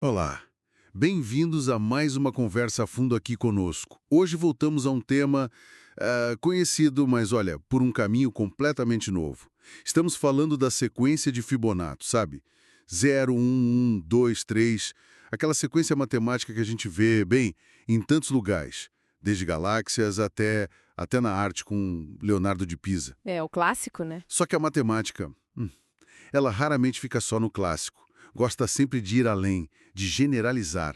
Olá, bem-vindos a mais uma conversa a fundo aqui conosco. Hoje voltamos a um tema conhecido, mas olha, por um caminho completamente novo. Estamos falando da sequência de Fibonacci, sabe? 0, 1, 1, 2, 3, aquela sequência matemática que a gente vê, bem, em tantos lugares, desde galáxias até na arte com Leonardo de Pisa. É, o clássico, né? Só que a matemática, ela raramente fica só no clássico. Gosta sempre de ir além, de generalizar.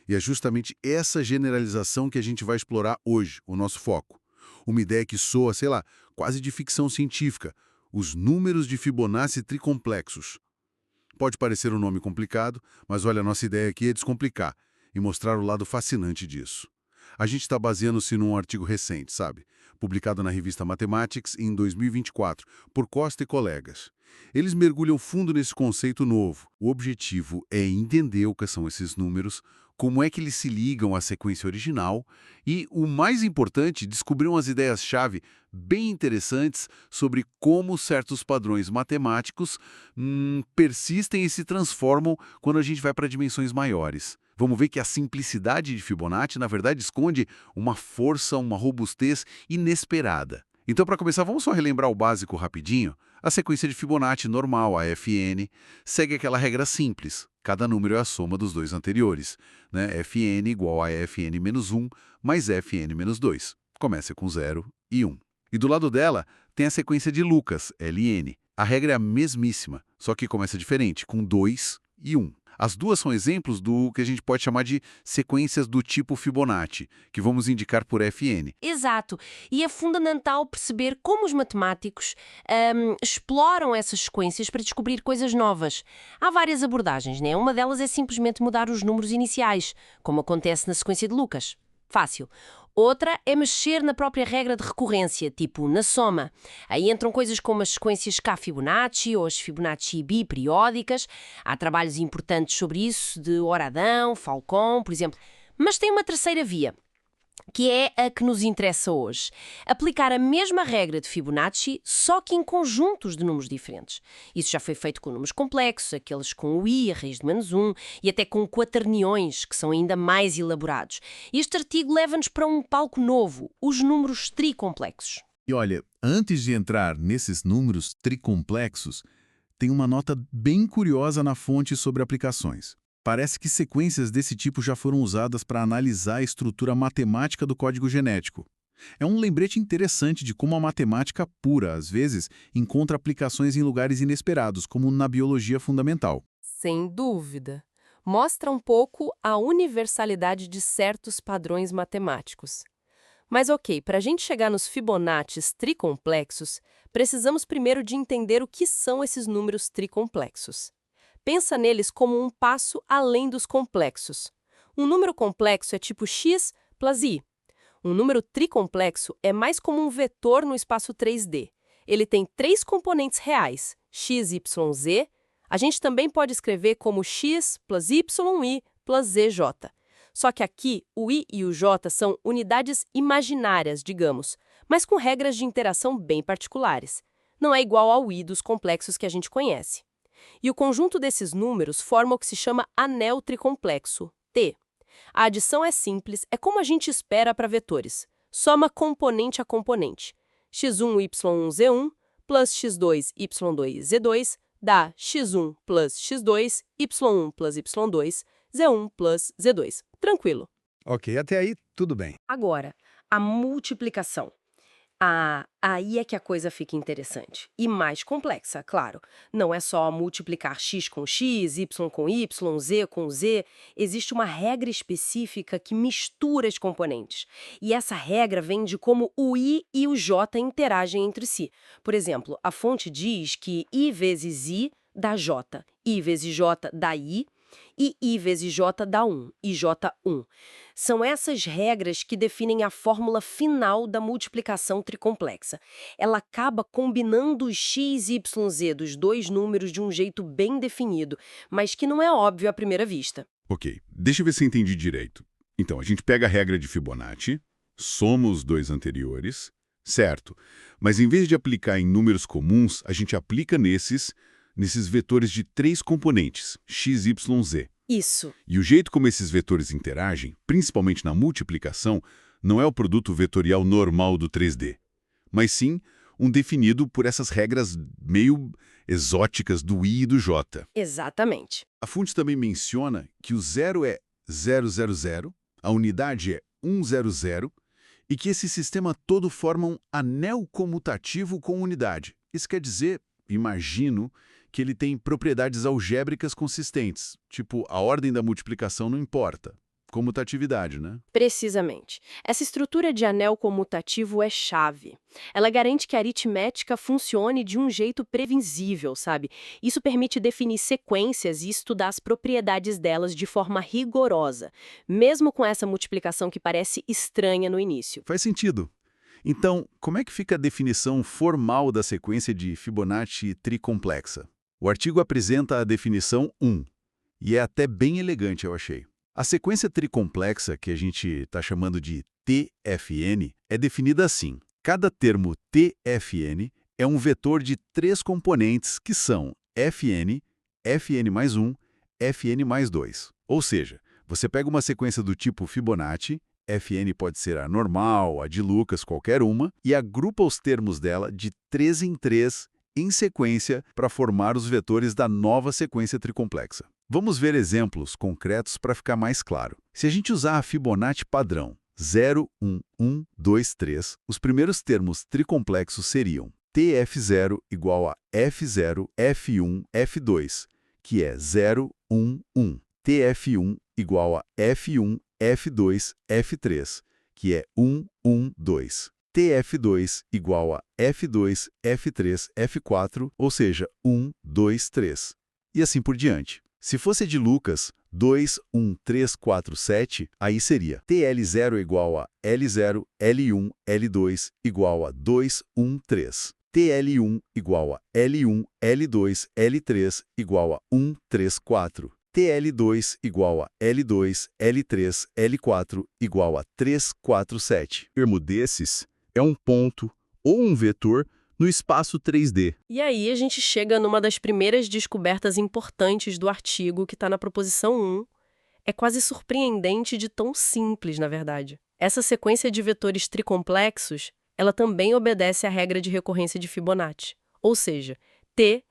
E é justamente essa generalização que a gente vai explorar hoje, o nosso foco. Uma ideia que soa, sei lá, quase de ficção científica. Os números de Fibonacci tricomplexos. Pode parecer um nome complicado, mas olha, a nossa ideia aqui é descomplicar e mostrar o lado fascinante disso. A gente está baseando-se num artigo recente, sabe? Publicado na revista Mathematics em 2024, por Costa e colegas. Eles mergulham fundo nesse conceito novo. O objetivo é entender o que são esses números, como é que eles se ligam à sequência original e, o mais importante, descobrir umas ideias-chave bem interessantes sobre como certos padrões matemáticos persistem e se transformam quando a gente vai para dimensões maiores. Vamos ver que a simplicidade de Fibonacci, na verdade, esconde uma força, uma robustez inesperada. Então, para começar, vamos só relembrar o básico rapidinho. A sequência de Fibonacci normal, a Fn, segue aquela regra simples. Cada número é a soma dos dois anteriores, né? Fn igual a Fn menos 1 mais Fn menos 2. Começa com 0 e 1. E do lado dela, tem a sequência de Lucas, Ln. A regra é a mesmíssima, só que começa diferente, com 2 e 1. As duas são exemplos do que a gente pode chamar de sequências do tipo Fibonacci, que vamos indicar por Fn. Exato. E é fundamental perceber como os matemáticos exploram essas sequências para descobrir coisas novas. Há várias abordagens, né? Uma delas é simplesmente mudar os números iniciais, como acontece na sequência de Lucas. Fácil. Outra é mexer na própria regra de recorrência, tipo na soma. Aí entram coisas como as sequências K-Fibonacci ou as Fibonacci biperiódicas. Há trabalhos importantes sobre isso, de Horadão, Falcón, por exemplo. Mas tem uma terceira via, que é a que nos interessa hoje. Aplicar a mesma regra de Fibonacci, só que em conjuntos de números diferentes. Isso já foi feito com números complexos, aqueles com o i, a raiz de menos 1, e até com quaterniões, que são ainda mais elaborados. Este artigo leva-nos para um palco novo, os números tricomplexos. E olha, antes de entrar nesses números tricomplexos, tem uma nota bem curiosa na fonte sobre aplicações. Parece que sequências desse tipo já foram usadas para analisar a estrutura matemática do código genético. É um lembrete interessante de como a matemática pura, às vezes, encontra aplicações em lugares inesperados, como na biologia fundamental. Sem dúvida. Mostra um pouco a universalidade de certos padrões matemáticos. Mas ok, para a gente chegar nos Fibonaccis tricomplexos, precisamos primeiro de entender o que são esses números tricomplexos. Pensa neles como um passo além dos complexos. Um número complexo é tipo x plus y. Um número tricomplexo é mais como um vetor no espaço 3D. Ele tem três componentes reais, x, y, z. A gente também pode escrever como x plus y plus zj. Só que aqui, o i e o j são unidades imaginárias, digamos, mas com regras de interação bem particulares. Não é igual ao i dos complexos que a gente conhece. E o conjunto desses números forma o que se chama anel tricomplexo, T. A adição é simples, é como a gente espera para vetores. Soma componente a componente. x1y1z1 plus x2y2z2 dá x1 plus x2, y1 plus y2, z1 plus z2. Tranquilo. Ok, até aí tudo bem. Agora, a multiplicação. Aí é que a coisa fica interessante. E mais complexa, claro. Não é só multiplicar x com x, y com y, z com z. Existe uma regra específica que mistura as componentes. E essa regra vem de como o i e o j interagem entre si. Por exemplo, a fonte diz que i vezes i dá j, i vezes j dá i, e i vezes j dá 1, e j1. São essas regras que definem a fórmula final da multiplicação tricomplexa. Ela acaba combinando os x, y, z dos dois números de um jeito bem definido, mas que não é óbvio à primeira vista. Ok, deixa eu ver se eu entendi direito. Então, a gente pega a regra de Fibonacci, soma os dois anteriores, certo? Mas em vez de aplicar em números comuns, a gente aplica nesses vetores de três componentes, x, y, z. Isso. E o jeito como esses vetores interagem, principalmente na multiplicação, não é o produto vetorial normal do 3D, mas sim um definido por essas regras meio exóticas do I e do J. Exatamente. A fonte também menciona que o 0 é 000, a unidade é 100 e que esse sistema todo forma um anel comutativo com unidade. Isso quer dizer, imagino, que ele tem propriedades algébricas consistentes, tipo a ordem da multiplicação não importa. Comutatividade, né? Precisamente. Essa estrutura de anel comutativo é chave. Ela garante que a aritmética funcione de um jeito previsível, sabe? Isso permite definir sequências e estudar as propriedades delas de forma rigorosa, mesmo com essa multiplicação que parece estranha no início. Faz sentido. Então, como é que fica a definição formal da sequência de Fibonacci tricomplexa? O artigo apresenta a definição 1, e é até bem elegante, eu achei. A sequência tricomplexa, que a gente está chamando de TFN, é definida assim. Cada termo TFN é um vetor de 3 componentes que são Fn, Fn mais 1, Fn mais 2. Ou seja, você pega uma sequência do tipo Fibonacci, Fn pode ser a normal, a de Lucas, qualquer uma, e agrupa os termos dela de 3 em 3 em sequência para formar os vetores da nova sequência tricomplexa. Vamos ver exemplos concretos para ficar mais claro. Se a gente usar a Fibonacci padrão 0, 1, 1, 2, 3, os primeiros termos tricomplexos seriam TF0 igual a F0, F1, F2, que é 0, 1, 1. TF1 igual a F1, F2, F3, que é 1, 1, 2. TF2 igual a F2, F3, F4, ou seja, 1, 2, 3. E assim por diante. Se fosse de Lucas, 2, 1, 3, 4, 7, aí seria TL0 igual a L0, L1, L2 igual a 2, 1, 3. TL1 igual a L1, L2, L3 igual a 1, 3, 4. TL2 igual a L2, L3, L4 igual a 3, 4, 7. Termo desses é um ponto ou um vetor no espaço 3D. E aí a gente chega numa das primeiras descobertas importantes do artigo que está na proposição 1. É quase surpreendente de tão simples, na verdade. Essa sequência de vetores tricomplexos, ela também obedece à regra de recorrência de Fibonacci. Ou seja, T,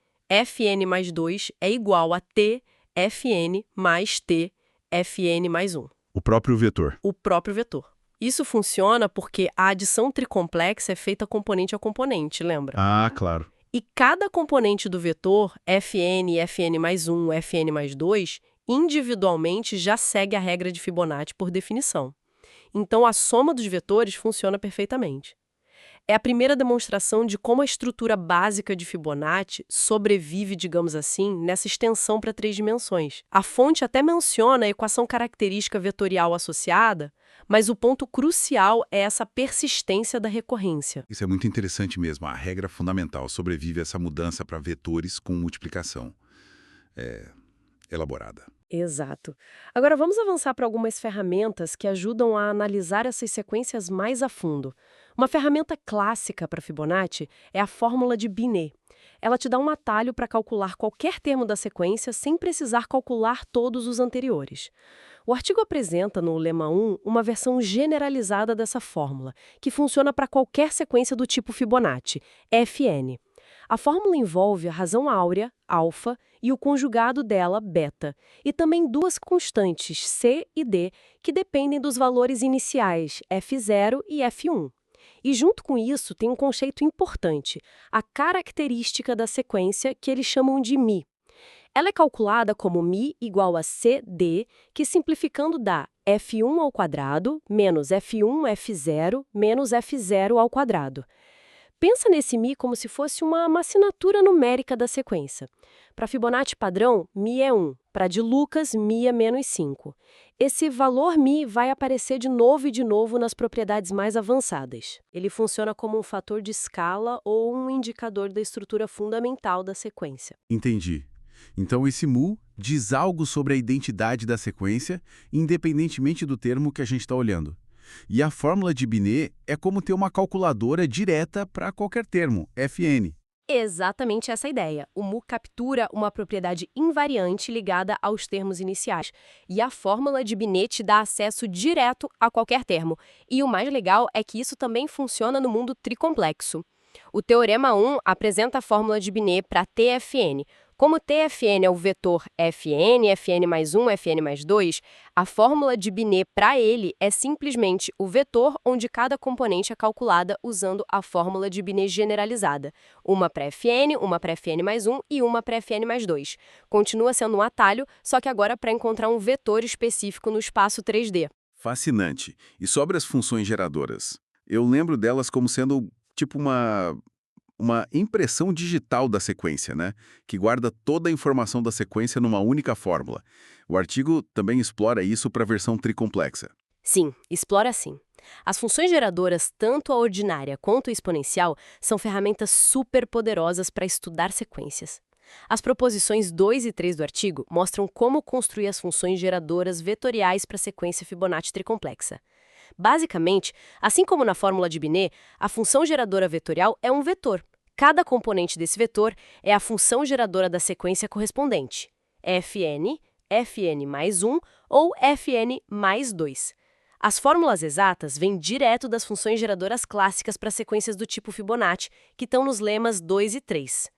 Fn mais 2 é igual a T, Fn mais T, Fn mais 1. O próprio vetor. O próprio vetor. Isso funciona porque a adição tricomplexa é feita componente a componente, lembra? Ah, claro. E cada componente do vetor, Fn, Fn mais 1, Fn mais 2, individualmente já segue a regra de Fibonacci por definição. Então, a soma dos vetores funciona perfeitamente. É a primeira demonstração de como a estrutura básica de Fibonacci sobrevive, digamos assim, nessa extensão para 3 dimensões. A fonte até menciona a equação característica vetorial associada, mas o ponto crucial é essa persistência da recorrência. Isso é muito interessante mesmo. A regra fundamental sobrevive a essa mudança para vetores com multiplicação elaborada. Exato. Agora vamos avançar para algumas ferramentas que ajudam a analisar essas sequências mais a fundo. Uma ferramenta clássica para Fibonacci é a fórmula de Binet. Ela te dá um atalho para calcular qualquer termo da sequência sem precisar calcular todos os anteriores. O artigo apresenta no lema 1 uma versão generalizada dessa fórmula, que funciona para qualquer sequência do tipo Fibonacci, Fn. A fórmula envolve a razão áurea, alfa, e o conjugado dela, beta, e também duas constantes, c e d, que dependem dos valores iniciais, f0 e f1. E junto com isso tem um conceito importante, a característica da sequência, que eles chamam de μ. Ela é calculada como μ igual a cd, que simplificando dá f1 ao quadrado menos f1 f0 menos f0 ao quadrado. Pensa nesse μ como se fosse uma assinatura numérica da sequência. Para Fibonacci padrão, μ é 1. Para de Lucas, μ é menos 5. Esse valor μ vai aparecer de novo e de novo nas propriedades mais avançadas. Ele funciona como um fator de escala ou um indicador da estrutura fundamental da sequência. Entendi. Então esse mu diz algo sobre a identidade da sequência, independentemente do termo que a gente está olhando. E a fórmula de Binet é como ter uma calculadora direta para qualquer termo, Fn. Exatamente essa ideia. O mu captura uma propriedade invariante ligada aos termos iniciais. E a fórmula de Binet dá acesso direto a qualquer termo. E o mais legal é que isso também funciona no mundo tricomplexo. O Teorema 1 apresenta a fórmula de Binet para TFN. Como TFN é o vetor Fn, Fn mais 1, Fn mais 2, a fórmula de Binet para ele é simplesmente o vetor onde cada componente é calculada usando a fórmula de Binet generalizada. Uma para Fn, uma para Fn mais 1 e uma para Fn mais 2. Continua sendo um atalho, só que agora para encontrar um vetor específico no espaço 3D. Fascinante. E sobre as funções geradoras? Eu lembro delas como sendo tipo uma impressão digital da sequência, né? Que guarda toda a informação da sequência numa única fórmula. O artigo também explora isso para a versão tricomplexa. Sim, explora sim. As funções geradoras, tanto a ordinária quanto a exponencial, são ferramentas super poderosas para estudar sequências. As proposições 2 e 3 do artigo mostram como construir as funções geradoras vetoriais para a sequência Fibonacci tricomplexa. Basicamente, assim como na fórmula de Binet, a função geradora vetorial é um vetor. Cada componente desse vetor é a função geradora da sequência correspondente, Fn, Fn mais 1 ou Fn mais 2. As fórmulas exatas vêm direto das funções geradoras clássicas para sequências do tipo Fibonacci, que estão nos lemas 2 e 3.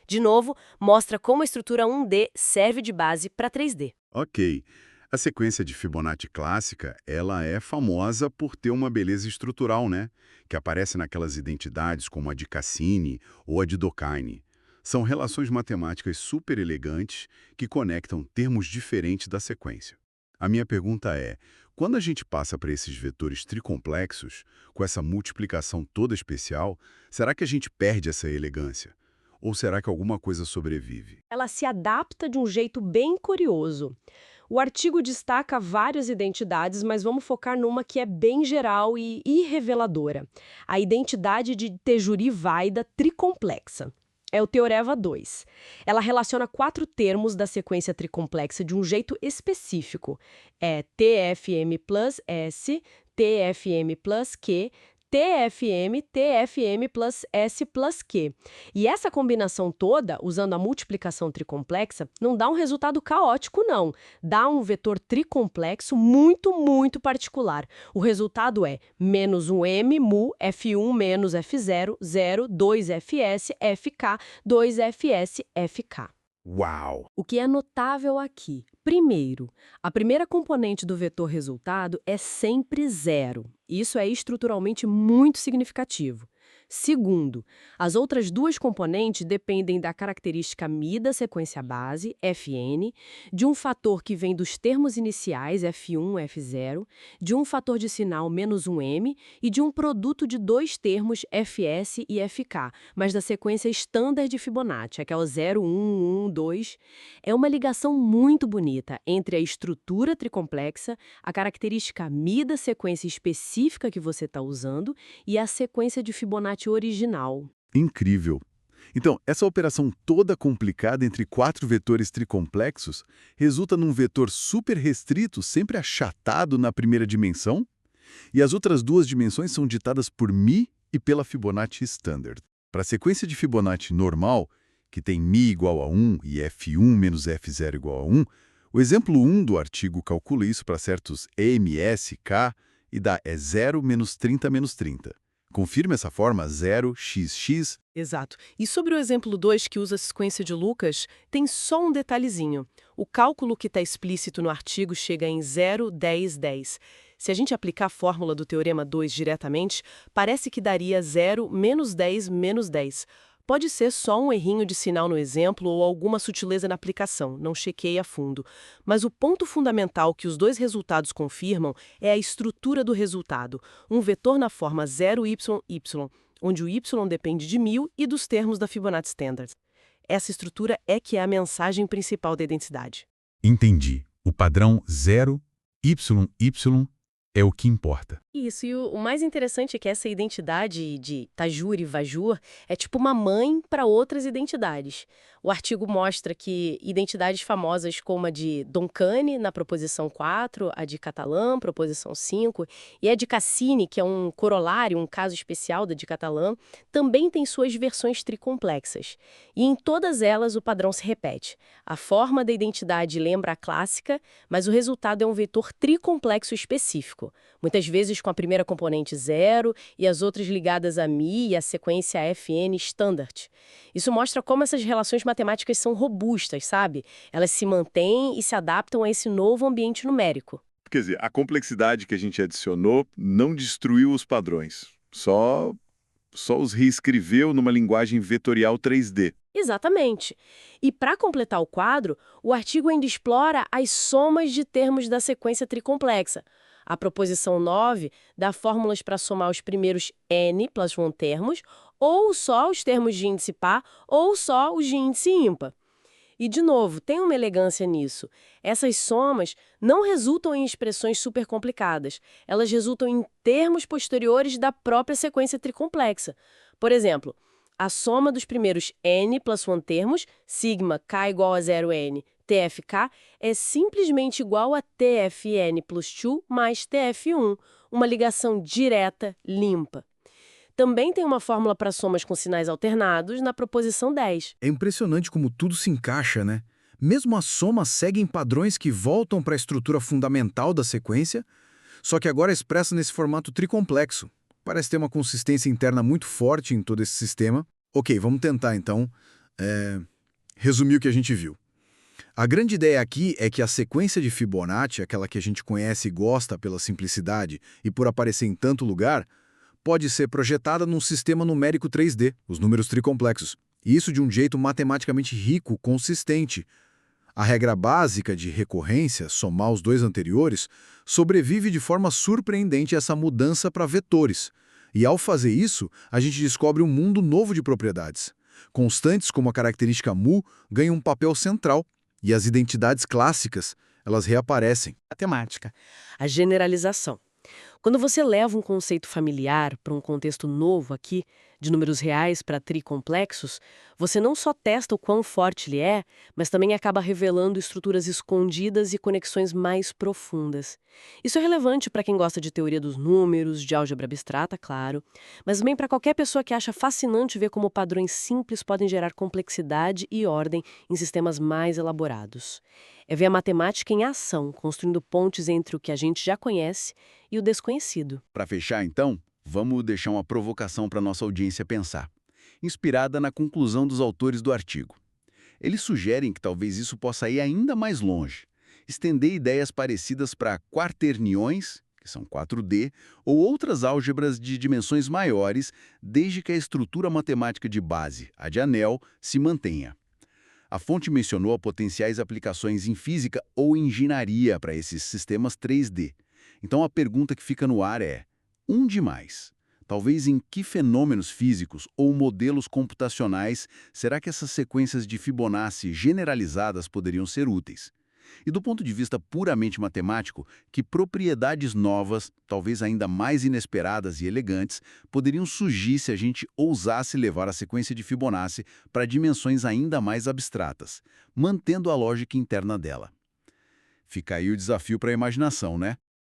De novo, mostra como a estrutura 1D serve de base para 3D. Ok. A sequência de Fibonacci clássica, ela é famosa por ter uma beleza estrutural, né? Que aparece naquelas identidades como a de Cassini ou a de Durkheim. São relações matemáticas super elegantes que conectam termos diferentes da sequência. A minha pergunta é, quando a gente passa para esses vetores tricomplexos, com essa multiplicação toda especial, será que a gente perde essa elegância? Ou será que alguma coisa sobrevive? Ela se adapta de um jeito bem curioso. O artigo destaca várias identidades, mas vamos focar numa que é bem geral e irreveladora. A identidade de Tejuri-Vaida tricomplexa. É o Teorema 2. Ela relaciona 4 termos da sequência tricomplexa de um jeito específico. É TFM plus S, TFM plus Q, TFM, TFM plus S plus Q. E essa combinação toda, usando a multiplicação tricomplexa, não dá um resultado caótico, não. Dá um vetor tricomplexo muito, muito particular. O resultado é menos um M, mu, F1 menos F0, 0, 2FS, FK, 2FS, FK. Uau! O que é notável aqui? Primeiro, a primeira componente do vetor resultado é sempre zero. Isso é estruturalmente muito significativo. Segundo, as outras duas componentes dependem da característica μ da sequência base, Fn, de um fator que vem dos termos iniciais, F1, F0, de um fator de sinal menos um m e de um produto de dois termos, Fs e Fk, mas da sequência standard de Fibonacci, aquela 0, 1, 1, 2. É uma ligação muito bonita entre a estrutura tricomplexa, a característica μ da sequência específica que você está usando e a sequência de Fibonacci original. Incrível! Então, essa operação toda complicada entre 4 vetores tricomplexos resulta num vetor super restrito, sempre achatado na primeira dimensão? E as outras duas dimensões são ditadas por μ e pela Fibonacci Standard. Para a sequência de Fibonacci normal, que tem μ igual a 1 e F1 menos F0 igual a 1, o exemplo 1 do artigo calcula isso para certos EMS, K, e dá 0 menos 30 menos 30. Confirme essa forma 0xx. Exato. E sobre o exemplo 2, que usa a sequência de Lucas, tem só um detalhezinho. O cálculo que está explícito no artigo chega em 0, 10, 10. Se a gente aplicar a fórmula do Teorema 2 diretamente, parece que daria 0, menos 10, menos 10. Pode ser só um errinho de sinal no exemplo ou alguma sutileza na aplicação, não chequei a fundo. Mas o ponto fundamental que os dois resultados confirmam é a estrutura do resultado, um vetor na forma 0yy, onde o y depende de 1000 e dos termos da Fibonacci Standard. Essa estrutura é que é a mensagem principal da identidade. Entendi. O padrão 0, y, é o que importa. Isso, e o mais interessante é que essa identidade de Tajur e Vajur é tipo uma mãe para outras identidades. O artigo mostra que identidades famosas como a de Doncani, na proposição 4, a de Catalã, proposição 5, e a de Cassini, que é um corolário, um caso especial da de Catalã, também tem suas versões tricomplexas. E em todas elas o padrão se repete. A forma da identidade lembra a clássica, mas o resultado é um vetor tricomplexo específico, muitas vezes com a primeira componente 0 e as outras ligadas a Mi e a sequência FN standard. Isso mostra como essas relações matemáticas são robustas, sabe? Elas se mantêm e se adaptam a esse novo ambiente numérico. Quer dizer, a complexidade que a gente adicionou não destruiu os padrões, só os reescreveu numa linguagem vetorial 3D. Exatamente. E para completar o quadro, o artigo ainda explora as somas de termos da sequência tricomplexa. A proposição 9 dá fórmulas para somar os primeiros n+1 termos, ou só os termos de índice par, ou só os de índice ímpar. E, de novo, tem uma elegância nisso. Essas somas não resultam em expressões super complicadas. Elas resultam em termos posteriores da própria sequência tricomplexa. Por exemplo, a soma dos primeiros n+1 termos, sigma k igual a 0n, TFK, é simplesmente igual a TFN plus 2 mais TF1, uma ligação direta, limpa. Também tem uma fórmula para somas com sinais alternados na proposição 10. É impressionante como tudo se encaixa, né? Mesmo as somas seguem padrões que voltam para a estrutura fundamental da sequência, só que agora expressa nesse formato tricomplexo. Parece ter uma consistência interna muito forte em todo esse sistema. Ok, vamos tentar então resumir o que a gente viu. A grande ideia aqui é que a sequência de Fibonacci, aquela que a gente conhece e gosta pela simplicidade e por aparecer em tanto lugar, pode ser projetada num sistema numérico 3D, os números tricomplexos. E isso de um jeito matematicamente rico, consistente. A regra básica de recorrência, somar os dois anteriores, sobrevive de forma surpreendente a essa mudança para vetores. E ao fazer isso, a gente descobre um mundo novo de propriedades. Constantes como a característica mu ganham um papel central, e as identidades clássicas, elas reaparecem. Matemática. A generalização. Quando você leva um conceito familiar para um contexto novo aqui, de números reais para tricomplexos, você não só testa o quão forte ele é, mas também acaba revelando estruturas escondidas e conexões mais profundas. Isso é relevante para quem gosta de teoria dos números, de álgebra abstrata, claro, mas também para qualquer pessoa que acha fascinante ver como padrões simples podem gerar complexidade e ordem em sistemas mais elaborados. É ver a matemática em ação, construindo pontes entre o que a gente já conhece e o desconhecido. Para fechar, então, vamos deixar uma provocação para nossa audiência pensar, inspirada na conclusão dos autores do artigo. Eles sugerem que talvez isso possa ir ainda mais longe, estender ideias parecidas para quaterniões, que são 4D, ou outras álgebras de dimensões maiores, desde que a estrutura matemática de base, a de anel, se mantenha. A fonte mencionou potenciais aplicações em física ou engenharia para esses sistemas 3D. Então a pergunta que fica no ar é: onde mais? Talvez em que fenômenos físicos ou modelos computacionais será que essas sequências de Fibonacci generalizadas poderiam ser úteis? E do ponto de vista puramente matemático, que propriedades novas, talvez ainda mais inesperadas e elegantes, poderiam surgir se a gente ousasse levar a sequência de Fibonacci para dimensões ainda mais abstratas, mantendo a lógica interna dela? Fica aí o desafio para a imaginação, né?